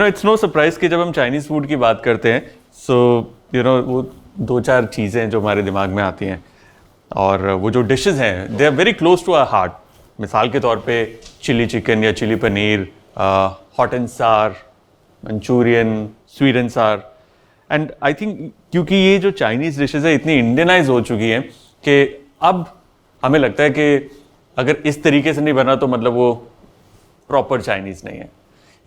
It's no surprise कि जब हम चाइनीज़ फूड की बात करते हैं सो वो 2-4 चीज़ें जो हमारे दिमाग में आती हैं और वो जो डिशेस हैं they are very close to our heart. मिसाल के तौर पे चिली चिकन या chili paneer, hot and sour, Manchurian, sweet and sour. And I think क्योंकि ये जो चाइनीज़ डिशेज है इतनी इंडियनाइज हो चुकी हैं कि अब हमें लगता है कि अगर इस तरीके से नहीं बना तो मतलब वो प्रॉपर चाइनीज़ नहीं है।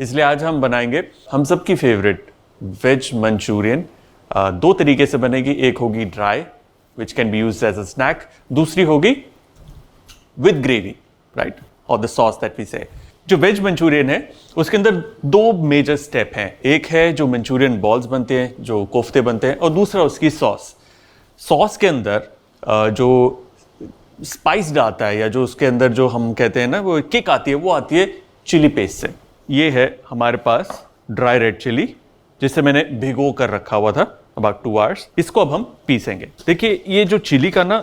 इसलिए आज हम बनाएंगे हम सबकी फेवरेट वेज मंचूरियन। 2 तरीके से बनेगी, एक होगी dry which can be used as a snack, दूसरी होगी विद ग्रेवी, राइट, और the sauce that we say. जो वेज मंचूरियन है उसके अंदर 2 मेजर स्टेप हैं। एक है जो मंचूरियन बॉल्स बनते हैं, जो कोफ्ते बनते हैं, और दूसरा उसकी सॉस। सॉस के अंदर जो स्पाइस डालता है या जो उसके अंदर जो हम कहते हैं ना वो किक आती है, वो आती है चिली पेस्ट से। ये है हमारे पास ड्राई रेड चिली जिसे मैंने भिगो कर रखा हुआ था अबाउट 2 आवर्स। इसको अब हम पीसेंगे। देखिए ये जो चिली का ना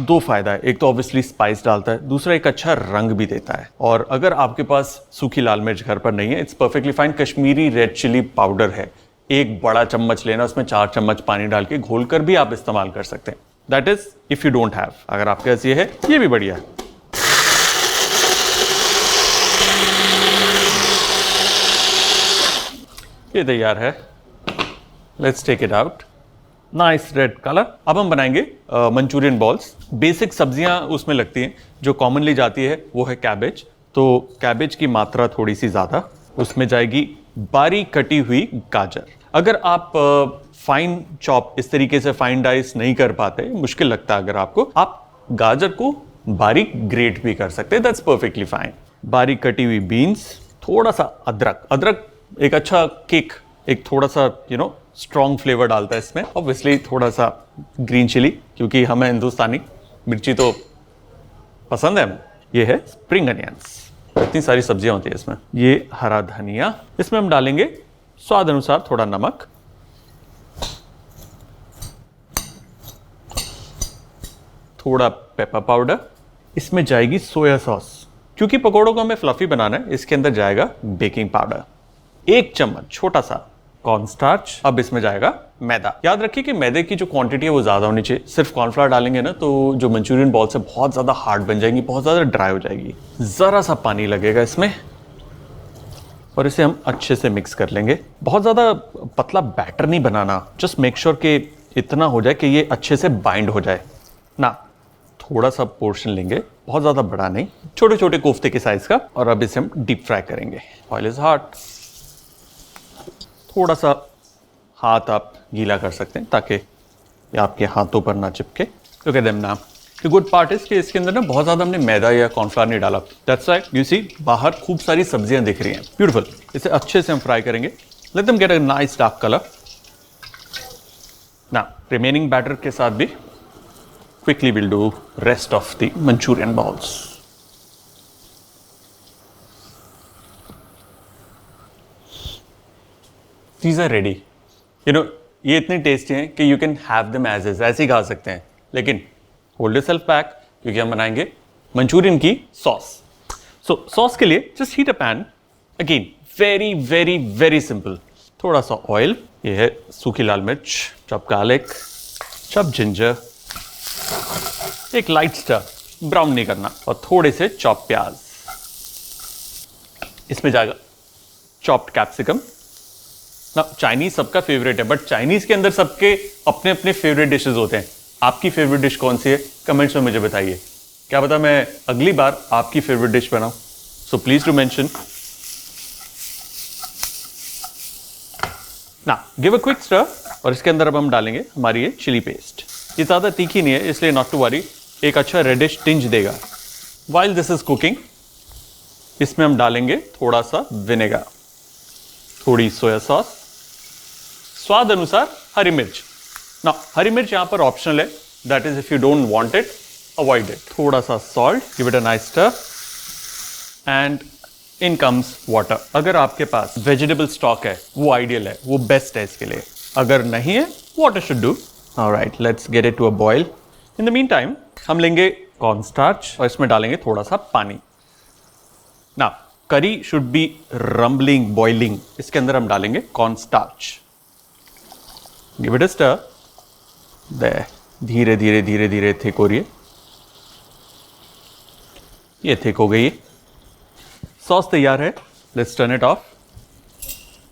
2 फायदा है, एक तो ऑब्वियसली स्पाइस डालता है, दूसरा एक अच्छा रंग भी देता है। और अगर आपके पास सूखी लाल मिर्च घर पर नहीं है, it's perfectly fine. Kashmiri red chili powder है, 1 बड़ा चम्मच लेना, उसमें 4 चम्मच पानी डाल के घोल कर भी आप इस्तेमाल कर सकते हैं। That is if you don't have. अगर आपके पास ये है, ये भी बढ़िया है। ये तैयार है, let's take it out. Nice red colour. अब हम बनाएंगे मंचूरियन बॉल्स। बेसिक सब्जियां उसमें लगती हैं, जो कॉमनली जाती है वो है कैबेज। तो कैबेज की मात्रा थोड़ी सी ज़्यादा, उसमें जाएगी बारीक कटी हुई गाजर। अगर आप फाइन चॉप इस तरीके से फाइन डाइस नहीं कर पाते, मुश्किल लगता है अगर आपको, आप गाजर को बारीक ग्रेट भी कर सकते हैं, दैट्स परफेक्टली फाइन। बारीक कटी हुई बीन्स, थोड़ा सा अदरक। अदरक एक अच्छा किक, एक थोड़ा सा स्ट्रॉन्ग फ्लेवर डालता है इसमें। ऑब्वियसली थोड़ा सा ग्रीन चिली, क्योंकि हमें हिंदुस्तानी मिर्ची तो पसंद है। ये है स्प्रिंग अनियंस। इतनी सारी सब्जियां होती है इसमें। ये हरा धनिया, इसमें हम डालेंगे स्वाद अनुसार थोड़ा नमक, थोड़ा पेपर पाउडर। इसमें जाएगी सोया सॉस। क्योंकि पकौड़ों को हमें फ्लफी बनाना है, इसके अंदर जाएगा बेकिंग पाउडर। 1 चम्मच छोटा सा कॉर्न स्टार्च। अब इसमें जाएगा मैदा। याद रखिए कि मैदे की जो क्वांटिटी है वो ज्यादा होनी चाहिए। सिर्फ कॉर्नफ्लावर डालेंगे ना तो जो मंचूरियन बॉल्स है बहुत ज्यादा हार्ड बन जाएंगी, बहुत ज्यादा ड्राई हो जाएगी। जरा सा पानी लगेगा इसमें और इसे हम अच्छे से मिक्स कर लेंगे। बहुत ज्यादा पतला बैटर नहीं बनाना, जस्ट मेक श्योर कि इतना हो जाए कि ये अच्छे से बाइंड हो जाए ना। थोड़ा सा पोर्शन लेंगे, बहुत ज्यादा बड़ा नहीं, छोटे छोटे कोफ्ते के साइज का। और अब इसे हम डीप फ्राई करेंगे। Oil is hot. थोड़ा सा हाथ आप गीला कर सकते हैं ताकि ये आपके हाथों पर ना चिपके। Look at them now. The good part is कि इसके अंदर ना बहुत ज्यादा हमने मैदा या कॉर्नफ्लावर नहीं डाला। दैट्स व्हाई यू सी बाहर खूब सारी सब्जियां दिख रही हैं। ब्यूटीफुल। इसे अच्छे से हम फ्राई करेंगे। Let them get a nice dark colour. ना रिमेनिंग बैटर के साथ भी quickly we'll do rest of the Manchurian balls. These are ready. ये इतने टेस्टी हैं कि you can have them as is, ऐसे ही खा सकते हैं। लेकिन hold yourself back क्योंकि हम बनाएंगे मंचूरियन की सॉस। So सॉस के लिए just heat a pan. Again very very very simple. थोड़ा सा ऑयल, ये है सूखी लाल मिर्च, चॉप गार्लिक, चॉप जिंजर, एक लाइट स्टर, ब्राउन नहीं करना, और थोड़े से चॉप प्याज। इसमें जाएगा चॉप्ड कैप्सिकम। ना चाइनीज सबका फेवरेट है, बट चाइनीज के अंदर सबके अपने अपने फेवरेट डिशेस होते हैं। आपकी फेवरेट डिश कौन सी है कमेंट्स में मुझे बताइए। क्या पता मैं अगली बार आपकी फेवरेट डिश बनाऊं। So please do mention. ना गिव अ क्विक स्टर। और इसके अंदर अब हम डालेंगे हमारी ये चिली पेस्ट। ये ज़्यादा तीखी नहीं है, इसलिए नॉट टू वरी, एक अच्छा रेडिश टिंज देगा। वाइल दिस इज कुकिंग, इसमें हम डालेंगे थोड़ा सा विनेगर, थोड़ी सोया सॉस, स्वाद अनुसार हरी मिर्च। ना हरी मिर्च यहाँ पर ऑप्शनल है, that is if you don't want it avoid it. थोड़ा सा salt, give it a nice stir and in comes water. अगर आपके पास वेजिटेबल स्टॉक है वो आइडियल है, वो बेस्ट है इसके लिए। अगर नहीं है, water should do. Alright, let's get it to a boil. In the meantime हम लेंगे कॉर्न स्टार्च और इसमें डालेंगे थोड़ा सा पानी। ना करी शुड बी रंबलिंग, बॉइलिंग। इसके अंदर हम डालेंगे corn starch. Give it a stir. धीरे धीरे धीरे धीरे थिक हो रही है, ये थिक हो गई है। सॉस तैयार है। Let's turn it of.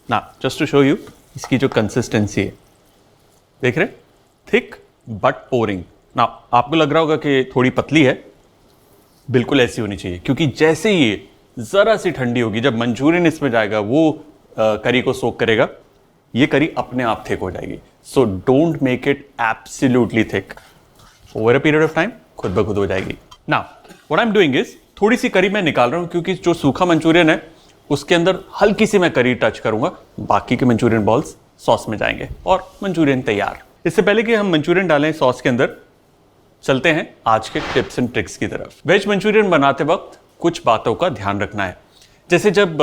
ना जस्ट टू शो यू इसकी जो कंसिस्टेंसी है, देख रहे, थिक बट पोरिंग। ना आपको लग रहा होगा कि थोड़ी पतली है, बिल्कुल ऐसी होनी चाहिए, क्योंकि जैसे ही ये जरा सी ठंडी होगी, जब मंचूरियन इसमें जाएगा, वो करी को सोक करेगा, ये करी अपने आप थिक हो जाएगी। So don't make it absolutely thick. Over a period of time खुद ब खुद हो जाएगी। Now what I am doing is, थोड़ी सी करी मैं निकाल रहा हूं, क्योंकि जो सूखा मंचूरियन है उसके अंदर हल्की सी मैं करी टच करूंगा, बाकी के मंचूरियन बॉल्स सॉस में जाएंगे और मंचूरियन तैयार। इससे पहले कि हम मंचूरियन डालें सॉस के अंदर, चलते हैं आज के टिप्स एंड ट्रिक्स की तरफ। वेज मंचूरियन बनाते वक्त कुछ बातों का ध्यान रखना है। जैसे जब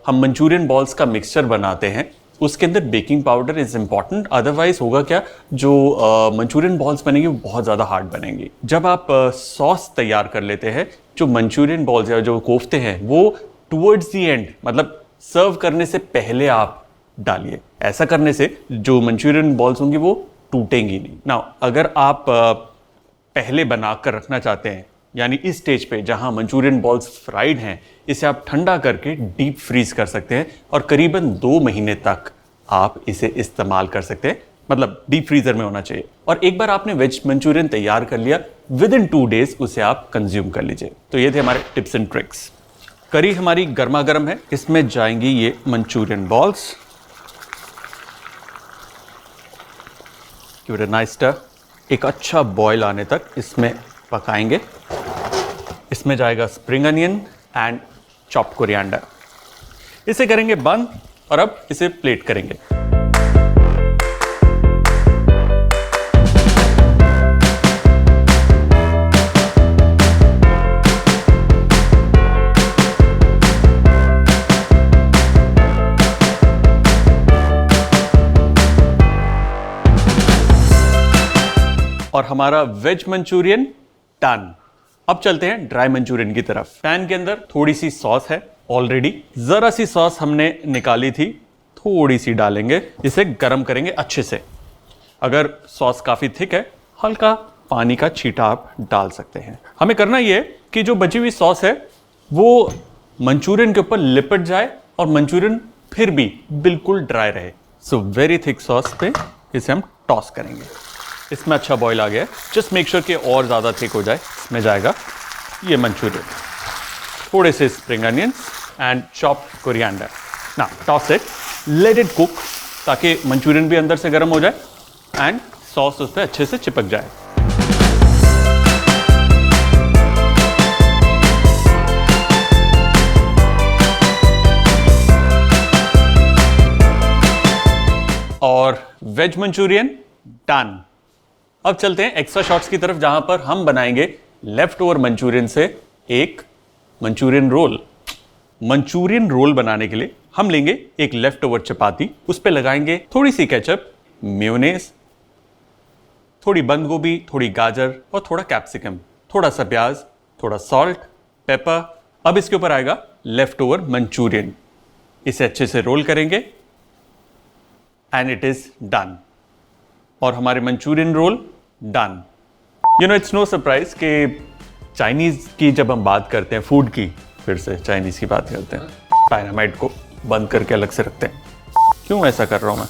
हम मंचूरियन बॉल्स का मिक्सचर बनाते हैं, उसके अंदर baking powder is important. Otherwise होगा क्या, जो मंचूरियन बॉल्स बनेंगी वो बहुत ज़्यादा हार्ड बनेंगी। जब आप सॉस तैयार कर लेते हैं, जो मंचूरियन बॉल्स या जो कोफ्ते हैं वो टुवर्ड्स दी एंड, मतलब सर्व करने से पहले आप डालिए। ऐसा करने से जो मंचूरियन बॉल्स होंगी वो टूटेंगी नहीं। ना अगर आप पहले बनाकर रखना चाहते हैं, यानी इस स्टेज पे जहां मंचूरियन बॉल्स फ्राइड हैं, इसे आप ठंडा करके डीप फ्रीज कर सकते हैं और करीबन 2 महीने तक आप इसे इस्तेमाल कर सकते हैं। मतलब डीप फ्रीजर में होना चाहिए। और एक बार आपने वेज मंचूरियन तैयार कर लिया, विद इन 2 डेज उसे आप कंज्यूम कर लीजिए। तो ये थे हमारे टिप्स एंड ट्रिक्स। करी हमारी गर्मा गर्म है, इसमें जाएंगी ये Manchurian balls. Give it a nice stir. एक अच्छा बॉयल आने तक इसमें पकाएंगे। इसमें जाएगा spring onion and chopped coriander. इसे करेंगे बंद और अब इसे प्लेट करेंगे। और हमारा वेज मंचूरियन डन। अब चलते हैं ड्राई मंचूरियन की तरफ। पैन के अंदर थोड़ी सी सॉस है ऑलरेडी, जरा सी सॉस हमने निकाली थी, थोड़ी सी डालेंगे, इसे गर्म करेंगे अच्छे से। अगर सॉस काफी थिक है, हल्का पानी का छींटा आप डाल सकते हैं। हमें करना यह है कि जो बची हुई सॉस है वो मंचूरियन के ऊपर लिपट जाए और मंचूरियन फिर भी बिल्कुल ड्राई रहे। सो वेरी थिक सॉस पे इसे हम टॉस करेंगे। इसमें अच्छा बॉईल आ गया है, जस्ट मेक श्योर कि और ज़्यादा थिक हो जाए। इसमें जाएगा ये मंचूरियन, थोड़े से spring onions and chopped coriander. ना toss it, let it cook, ताकि मंचूरियन भी अंदर से गर्म हो जाए एंड सॉस उस पर अच्छे से चिपक जाए। और वेज मंचूरियन डन। अब चलते हैं एक्स्ट्रा शॉट्स की तरफ, जहां पर हम बनाएंगे लेफ्ट ओवर मंचूरियन से एक मंचूरियन रोल। मंचूरियन रोल बनाने के लिए हम लेंगे एक लेफ्ट ओवर चपाती, उस पर लगाएंगे थोड़ी सी केचप, मेयोनेज, थोड़ी बंद गोभी, थोड़ी गाजर और थोड़ा कैप्सिकम, थोड़ा सा प्याज, थोड़ा सॉल्ट, पेपर। अब इसके ऊपर आएगा लेफ्ट ओवर मंचूरियन। इसे अच्छे से रोल करेंगे एंड इट इज डन। और हमारे Manchurian roll done. You know it's no surprise कि चाइनीज की जब हम बात करते हैं, फूड की, फिर से चाइनीज की बात करते हैं, डायनामाइट को बंद करके अलग से रखते हैं। क्यों ऐसा कर रहा हूं मैं?